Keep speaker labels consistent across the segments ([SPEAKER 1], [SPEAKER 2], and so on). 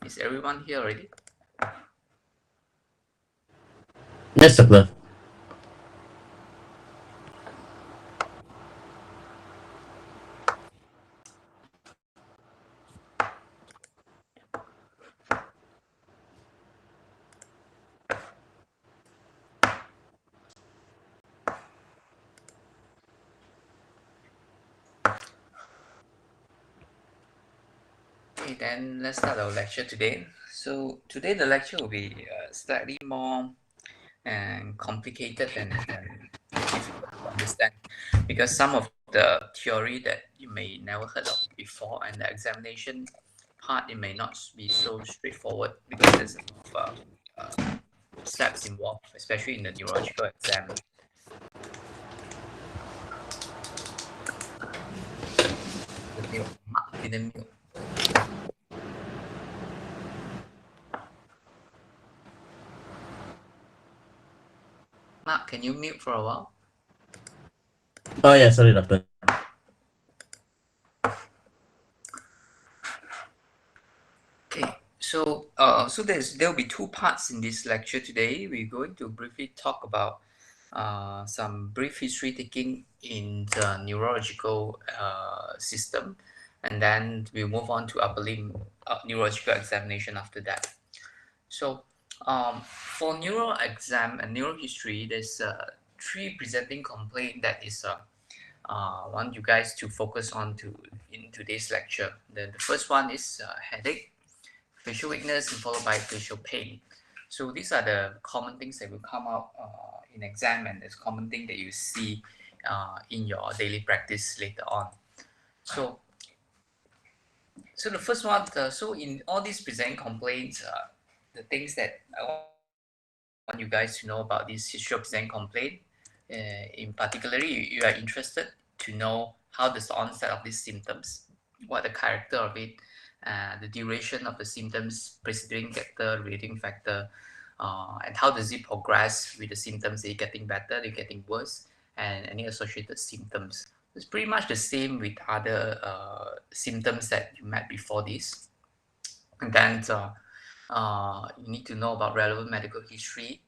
[SPEAKER 1] Is everyone here already?
[SPEAKER 2] Yes, Doctor.
[SPEAKER 1] Okay, then let's start our lecture today. So today the lecture will be slightly more complicated and difficult to understand because some of the theory that you may never heard of before and the examination part it may not be so straightforward because there's a lot of steps involved, especially in the neurological exam. The mute, Mark didn't mute. Mark, can you mute for a while?
[SPEAKER 2] Oh, yeah, sorry, Doctor.
[SPEAKER 1] Okay, so there'll be two parts in this lecture today. We're going to briefly talk about some brief history taking in the neurological system, and then we'll move on to upper limb neurological examination after that. So for neural exam and neural history, there's three presenting complaint that is want you guys to focus on to in today's lecture. The first one is headache, facial weakness, and followed by facial pain. So these are the common things that will come out in exam, and it's common thing that you see in your daily practice later on. So, so the first one, so in all these presenting complaints, the things that I want you guys to know about this history of presenting complaint, in particularly, you are interested to know how does the onset of these symptoms, what the character of it, the duration of the symptoms, precipitating factor, relating factor, and how does it progress with the symptoms? Are you getting better? Are you getting worse? And any associated symptoms. It's pretty much the same with other symptoms that you met before this. And then you need to know about relevant medical history,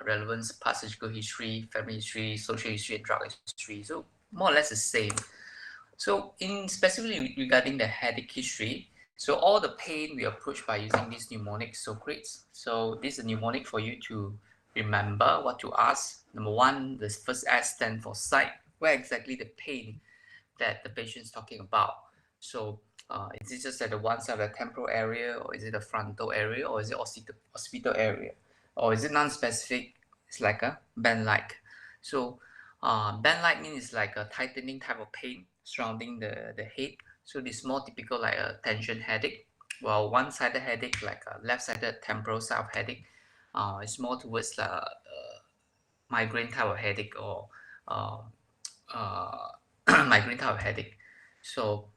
[SPEAKER 1] relevant past surgical history, family history, social history, and drug history. So more or less the same. So in specifically regarding the headache history, so all the pain we approach by using these mnemonic Socrates. So this is a mnemonic for you to remember what to ask. Number one, the first S stands for site. Where exactly the pain that the patient is talking about? So is it just at the one side of the temporal area, or is it the frontal area, or is it occipital area, or is it non-specific? It's like a band-like. So band-like means like a tightening type of pain surrounding the head. So this is more typical like a tension headache. While one-sided headache, like a left-sided temporal side of headache, is more towards migraine type of headache or uh, uh, migraine type of headache. So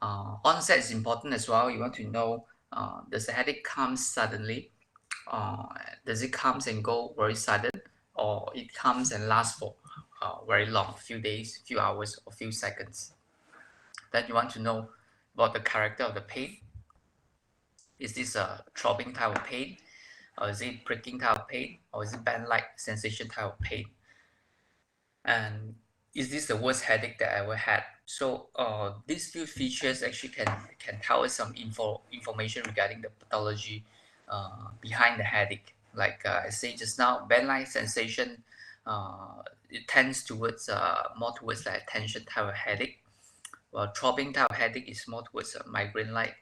[SPEAKER 1] onset is important as well. You want to know does the headache come suddenly? Uh, does it comes and go very sudden, or it comes and lasts for very long, few days, few hours, or few seconds? Then you want to know about the character of the pain. Is this a throbbing type of pain, or is it pricking type of pain, or is it band-like sensation type of pain? And is this the worst headache that I ever had? So these few features actually can tell us some information regarding the pathology behind the headache. Like I say just now, band-like sensation, it tends towards more towards like tension type of headache, while throbbing type of headache is more towards a migraine-like.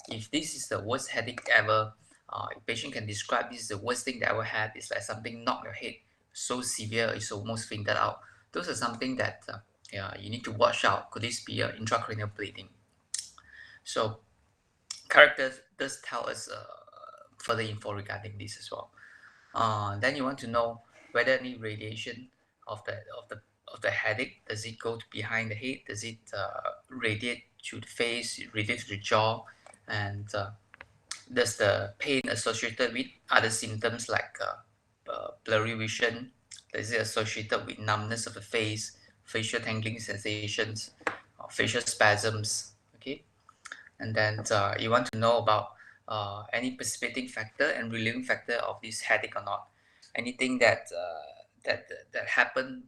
[SPEAKER 1] If this is the worst headache ever, a patient can describe this is the worst thing they ever had. It's like something knocked your head so severe it's almost fainted out. Those are something that yeah, you need to watch out. Could this be intracranial bleeding? So characters does tell us further info regarding this as well. Then you want to know whether any radiation of the headache, does it go to behind the head? Does it radiate to the face, radiate to the jaw, and does the pain associated with other symptoms like blurry vision? Is it associated with numbness of the face, facial tingling sensations, or facial spasms? Okay, and then you want to know about any precipitating factor and relieving factor of this headache or not. Anything that happen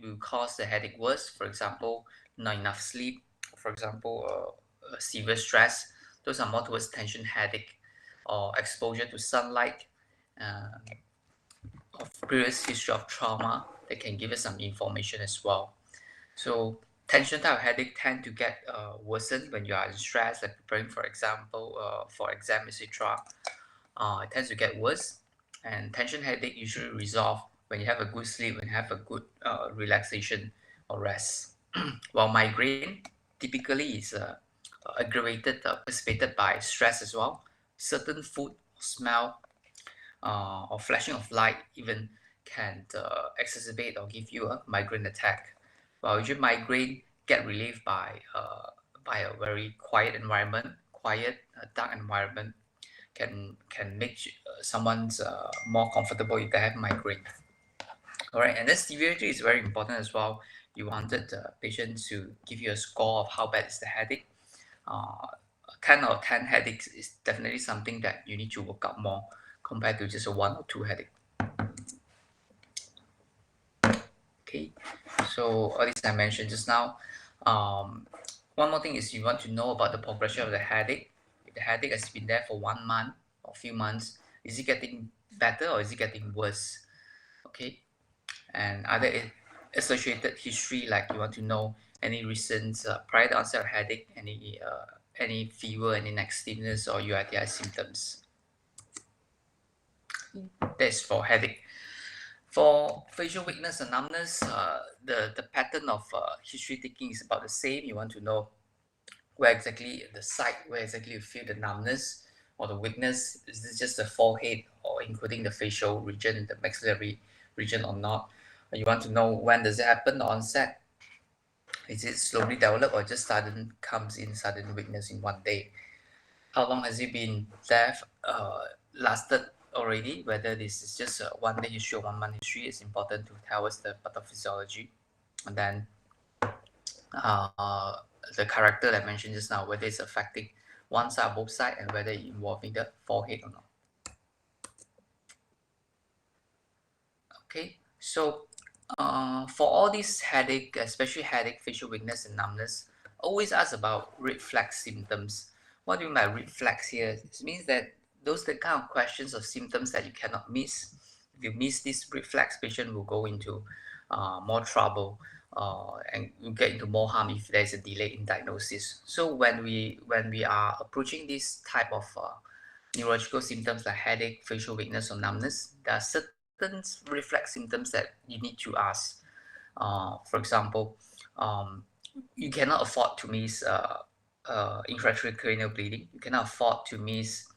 [SPEAKER 1] will cause the headache worse. For example, not enough sleep. For example, severe stress. Those are more towards tension headache, or exposure to sunlight, uh, of previous history of trauma that can give us some information as well. So tension type of headache tend to get worsened when you are in stress, like preparing for example for exam, etc. It tends to get worse, and tension headache usually resolve when you have a good sleep, when you have a good relaxation or rest. While migraine typically is aggravated, precipitated by stress as well. Certain food, smell, or flashing of light even can exacerbate or give you a migraine attack. While usually migraine get relieved by a very quiet environment, quiet, dark environment can make someone's more comfortable if they have migraine. All right, and then severity is very important as well. You wanted the patient to give you a score of how bad is the headache. 10 out of 10 headaches is definitely something that you need to work out more compared to just a 1 or 2 headache. Okay, so all this I mentioned just now. One more thing is you want to know about the progression of the headache. If the headache has been there for 1 month or few months, is it getting better or is it getting worse? Okay, and other associated history, like you want to know any recent prior to onset of headache, any fever, any neck stiffness or UTI symptoms. That's for headache. For facial weakness and numbness, the pattern of history taking is about the same. You want to know where exactly the site, where exactly you feel the numbness or the weakness. Is this just the forehead or including the facial region, the maxillary region or not? You want to know when does it happen, the onset. Is it slowly developed or just sudden comes in sudden weakness in one day? How long has it been there, lasted already? Whether this is just a 1 day history or 1 month history is important to tell us the pathophysiology. And then uh, the character that I mentioned just now, whether it's affecting one side or both sides, and whether it's involving the forehead or not. Okay, so for all these headache, especially headache, facial weakness, and numbness, always ask about reflex symptoms. What do you mean by reflex here? It means that those are the kind of questions or symptoms that you cannot miss. If you miss this reflex, patient will go into more trouble and will get into more harm if there is a delay in diagnosis. So when we are approaching this type of neurological symptoms like headache, facial weakness, or numbness, there are certain reflex symptoms that you need to ask. For example, you cannot afford to miss intracranial bleeding. You cannot afford to miss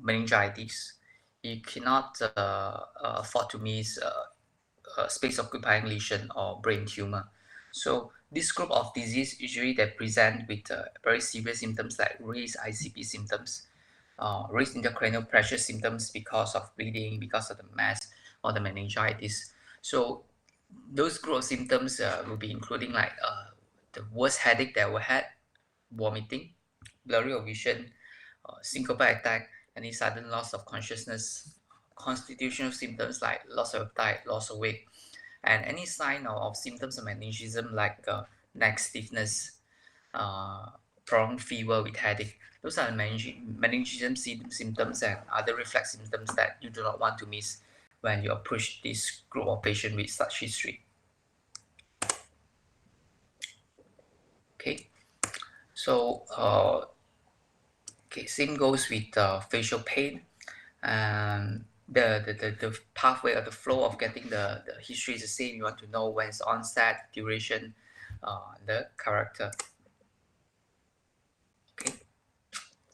[SPEAKER 1] meningitis. You cannot afford to miss space occupying lesion or brain tumor. So this group of disease usually they present with very severe symptoms like raised ICP symptoms, raised intracranial pressure symptoms because of bleeding, because of the mass or the meningitis. So those group of symptoms will be including like the worst headache that we had, vomiting, blurry of vision, syncopal attack, any sudden loss of consciousness, constitutional symptoms like loss of appetite, loss of weight, and any sign of symptoms of meningism like neck stiffness, uh, prolonged fever with headache. Those are meningism symptoms and other reflex symptoms that you do not want to miss when you approach this group of patients with such history. Okay, so okay, same goes with facial pain. The pathway or the flow of getting the history is the same. You want to know when it's onset, duration, the character. Okay,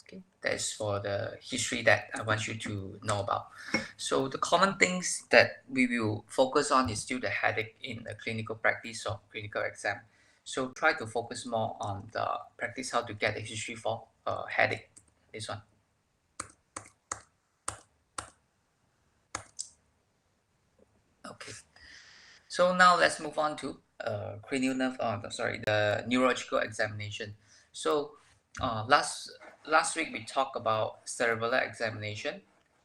[SPEAKER 1] okay, that's for the history that I want you to know about. So the common things that we will focus on is still the headache in the clinical practice or clinical exam. So try to focus more on the practice how to get the history for headache. This one. Okay. So now let's move on to cranial nerve. Oh, sorry, the neurological examination. So Last week we talked about cerebellar examination.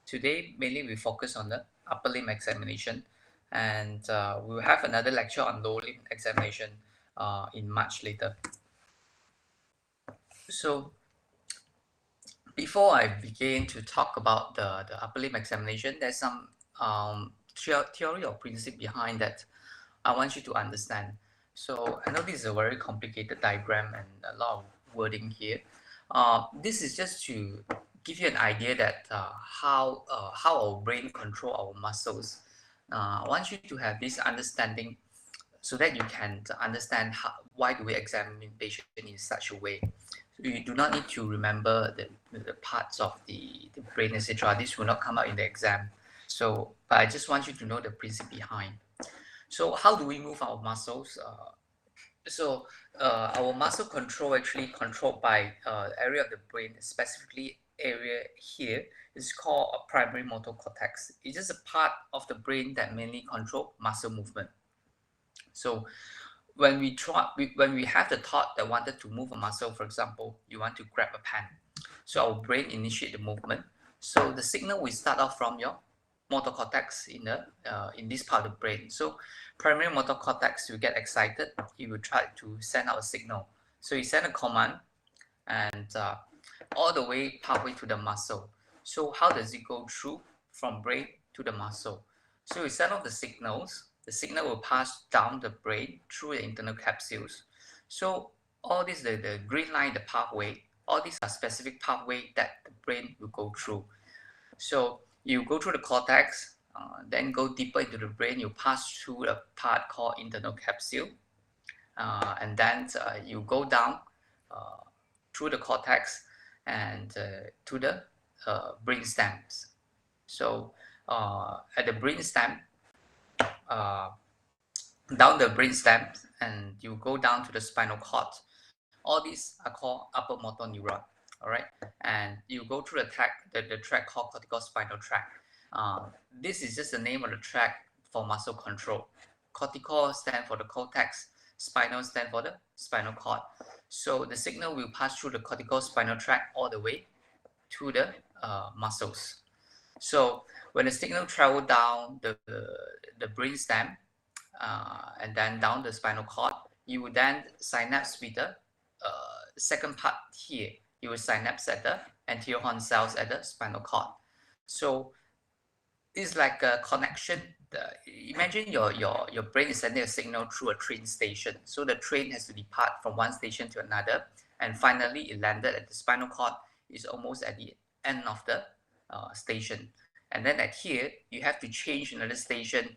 [SPEAKER 1] Today mainly we focus on the upper limb examination, and we'll have another lecture on lower limb examination in March later. So before I begin to talk about the upper limb examination, there's some theory or principle behind that I want you to understand. So I know this is a very complicated diagram and a lot of wording here. This is just to give you an idea that how our brain control our muscles. I want you to have this understanding so that you can understand why do we examine patient in such a way. So you do not need to remember the parts of the brain, etc. This will not come out in the exam. So, but I just want you to know the principle behind. So how do we move our muscles? Our muscle control actually controlled by area of the brain, specifically area here is called a primary motor cortex. It's just a part of the brain that mainly control muscle movement. So when we have the thought that wanted to move a muscle, for example, you want to grab a pen. So our brain initiate the movement. So the signal will start off from your motor cortex in this part of the brain. So primary motor cortex will get excited. It will try to send out a signal. So you send a command and all the way pathway to the muscle. So how does it go through from brain to the muscle? So we send off the signals. The signal will pass down the brain through the internal capsules. So all this, the green line, the pathway, all these are specific pathway that the brain will go through. So you go through the cortex, then go deeper into the brain. You pass through a part called internal capsule, and then you go down uh, through the cortex and to the brain stems. So at the brain stem, uh, down the brain stem, and you go down to the spinal cord. All these are called upper motor neuron. All right, and you go through the track called cortical spinal tract. This is just the name of the track for muscle control. Cortical stand for the cortex, spinal stand for the spinal cord. So the signal will pass through the cortical spinal tract all the way to the muscles. So when the signal travel down the brain stem and then down the spinal cord, you will then synapse with the second part here. You will synapse at the anterior horn cells at the spinal cord. So it's like a connection. Imagine your brain is sending a signal through a train station. So the train has to depart from one station to another, and finally it landed at the spinal cord. Is almost at the end of the station. And then at here, you have to change another station,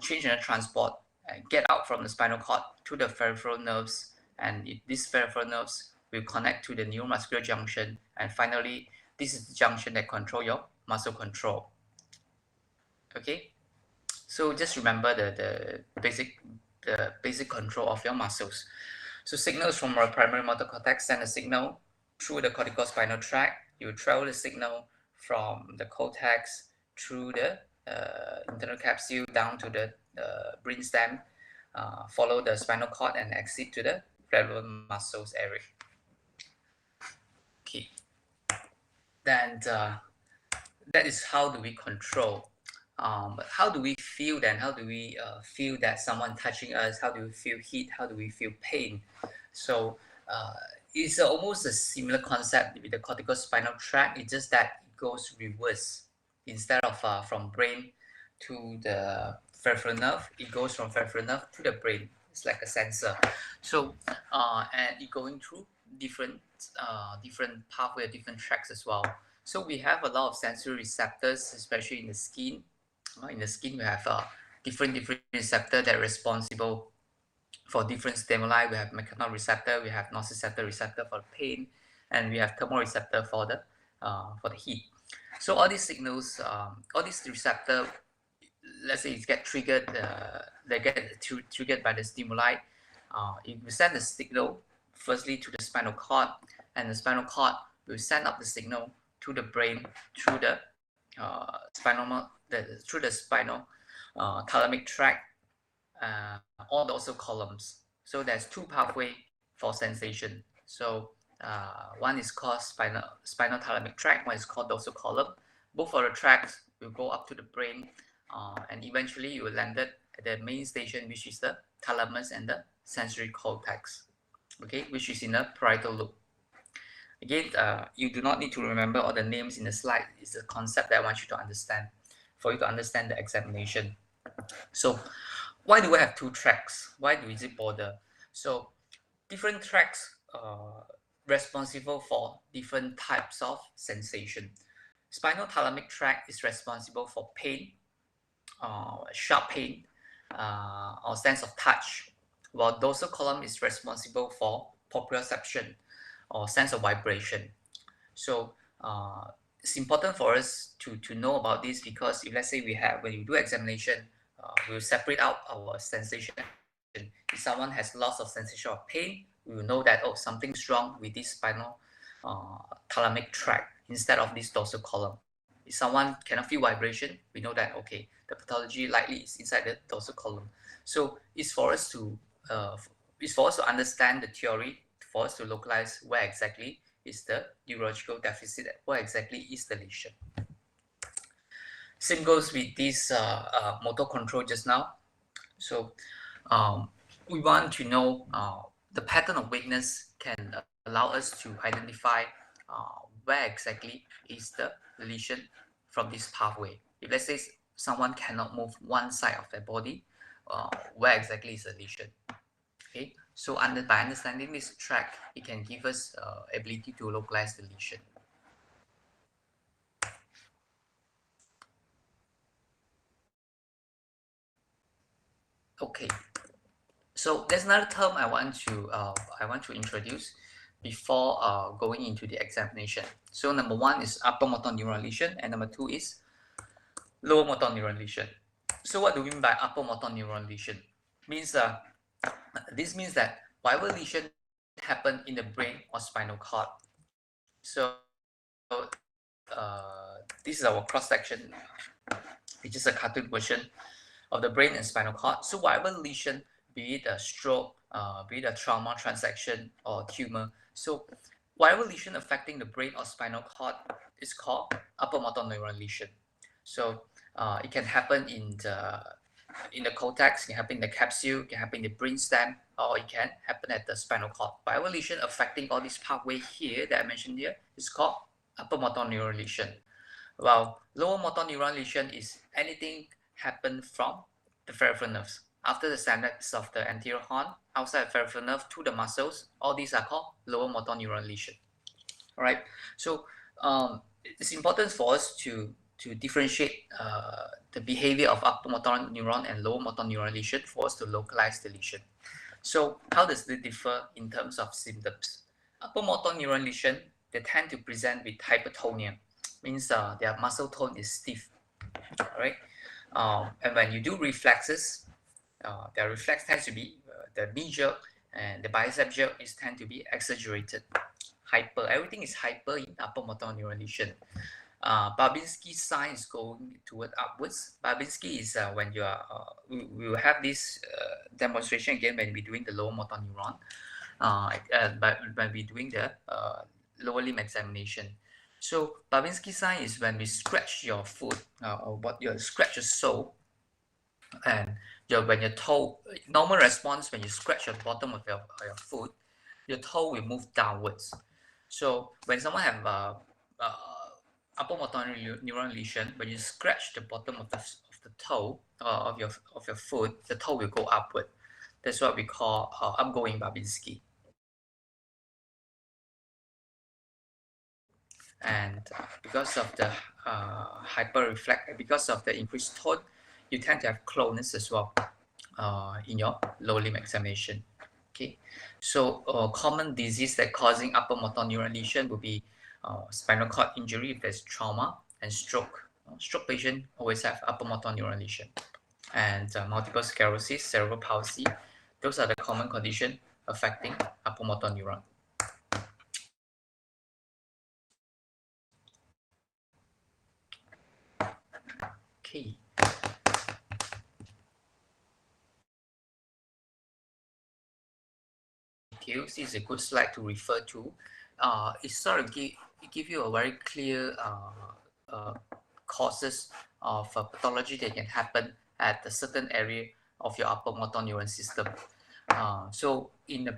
[SPEAKER 1] change another transport, and get out from the spinal cord to the peripheral nerves. And these peripheral nerves will connect to the neuromuscular junction. And finally, this is the junction that control your muscle control. Okay, so just remember the basic control of your muscles. So signals from our primary motor cortex send a signal through the cortical spinal tract. You travel the signal from the cortex through the internal capsule down to the brain stem, follow the spinal cord and exit to the vertebral muscles area. Okay, then that is how do we control. But how do we feel then? How do we feel that someone touching us? How do we feel heat? How do we feel pain? So it's almost a similar concept with the cortical spinal tract. It's just that it goes reverse. Instead of from brain to the peripheral nerve, it goes from peripheral nerve to the brain. It's like a sensor. So and it going through different pathway, different tracks as well. So we have a lot of sensory receptors, especially in the skin. In the skin, we have different receptor that are responsible for different stimuli. We have mechanoreceptor, we have nociceptor receptor for the pain, and we have thermoreceptor for the heat. So all these signals, all these receptor, let's say it get triggered, they get triggered by the stimuli. It will send the signal firstly to the spinal cord, and the spinal cord will send up the signal to the brain through the spinal thalamic tract, all the also columns. So there's two pathway for sensation. So One is called spinal thalamic tract, one is called dorsal column. Both of the tracks will go up to the brain, and eventually you will land at the main station, which is the thalamus and the sensory cortex, okay, which is in the parietal lobe. Again, you do not need to remember all the names in the slide. It's a concept that I want you to understand for you to understand the examination. So why do we have two tracks? Why do it bother? So different tracks responsible for different types of sensation. Spinal thalamic tract is responsible for pain, sharp pain, or sense of touch, while dorsal column is responsible for proprioception or sense of vibration. So it's important for us to know about this, because if let's say when you do examination, we'll separate out our sensation. If someone has lots of sensation of pain, we will know that, oh, something's wrong with this spinal thalamic tract instead of this dorsal column. If someone cannot feel vibration, we know that, okay, the pathology likely is inside the dorsal column. So uh, it's for us to understand the theory, for us to localize where exactly is the neurological deficit, where exactly is the lesion. Same goes with this motor control just now. So um, we want to know the pattern of weakness can allow us to identify where exactly is the lesion from this pathway. If let's say someone cannot move one side of their body, where exactly is the lesion? Okay, so by understanding this track, it can give us ability to localize the lesion. Okay, so there's another term I want to introduce before going into the examination. So number one is upper motor neuron lesion, and number two is lower motor neuron lesion. So what do we mean by upper motor neuron lesion? Means this means that whatever lesion happen in the brain or spinal cord. So this is our cross section, which is a cartoon version of the brain and spinal cord. So whatever lesion, be it a stroke, be it a trauma, transaction, or tumor, so whatever lesion affecting the brain or spinal cord is called upper motor neuron lesion. So it can happen in the cortex, it can happen in the capsule, it can happen in the brainstem, or it can happen at the spinal cord. Whatever lesion affecting all this pathway here that I mentioned here is called upper motor neuron lesion. While lower motor neuron lesion is anything happen from the peripheral nerves. After the synapse of the anterior horn, outside the peripheral nerve to the muscles, all these are called lower motor neuron lesion. All right. So it's important for us to differentiate the behavior of upper motor neuron and lower motor neuron lesion for us to localize the lesion. So how does it differ in terms of symptoms? Upper motor neuron lesion, they tend to present with hypertonia, means their muscle tone is stiff. All right. And when you do reflexes, their reflex tends to be the knee jerk, and the bicep jerk is tend to be exaggerated. Hyper, everything is hyper in upper motor neuron lesion. Babinski sign is going toward upwards. Babinski is when you are, we will have this demonstration again when we're doing the lower motor neuron, but when we're doing the lower limb examination. So Babinski sign is when we scratch your foot, or what you scratch your sole, and when your toe, normal response when you scratch the bottom of your foot, your toe will move downwards. So when someone have upper motor neuron lesion, when you scratch the bottom of the toe of your foot, the toe will go upward. That's what we call upgoing Babinski. And because of the because of the increased tone, you tend to have clonus as well in your lower limb examination. Okay, so common disease that causing upper motor neuron lesion will be spinal cord injury if there's trauma, and stroke. Stroke patient always have upper motor neuron lesion, and multiple sclerosis, cerebral palsy. Those are the common conditions affecting upper motor neuron. Okay. Details is a good slide to refer to it sort of give you a very clear causes of pathology that can happen at a certain area of your upper motor neuron system. So in the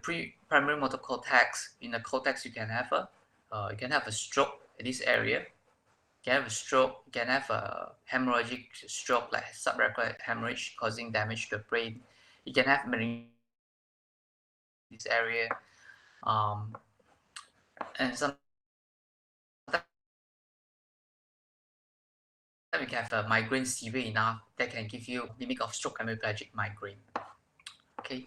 [SPEAKER 1] primary motor cortex, you can have a stroke in this area. You can have a stroke. You can have a hemorrhagic stroke like subarachnoid hemorrhage causing damage to the brain. You can have this area, and sometimes you can have a migraine severe enough that can give you mimic of stroke hemiplegic migraine. Okay.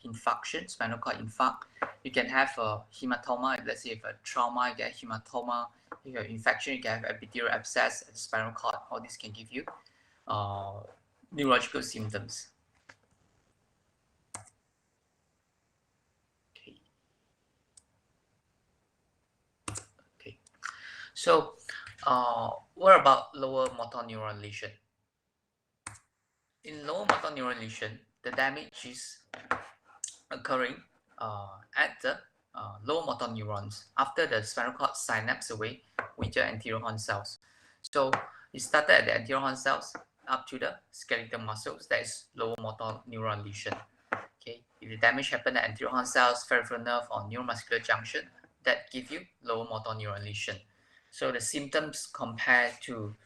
[SPEAKER 1] Infarction, spinal cord infarct. You can have a hematoma. Let's say if a trauma, you get hematoma. If you have infection, you can have epithelial abscess at the spinal cord. All this can give you neurological symptoms. Okay. Okay. So, what about lower motor neuron lesion? In lower motor neuron lesion, the damage is occurring at the lower motor neurons after the spinal cord synapse away with your anterior horn cells. So it started at the anterior horn cells up to the skeletal muscles, that is lower motor neuron lesion. Okay, if the damage happened at anterior horn cells, peripheral nerve, or neuromuscular junction, that give you lower motor neuron lesion. So the symptoms compared to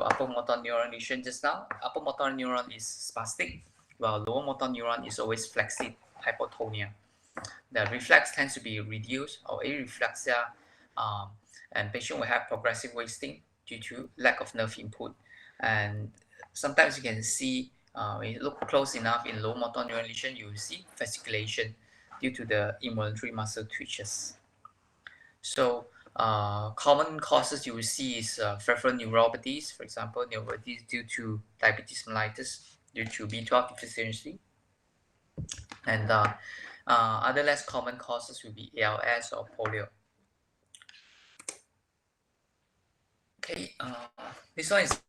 [SPEAKER 1] upper motor neuron lesion just now, upper motor neuron is spastic, while lower motor neuron is always flaccid, hypotonia. The reflex tends to be reduced or areflexia, and patient will have progressive wasting due to lack of nerve input. And sometimes you can see, when you look close enough in low motor neuron lesion, you will see fasciculation due to the involuntary muscle twitches. So common causes you will see is peripheral neuropathies, for example, neuropathies due to diabetes mellitus, due to B12 deficiency, and other less common causes will be ALS or polio. Okay, this one is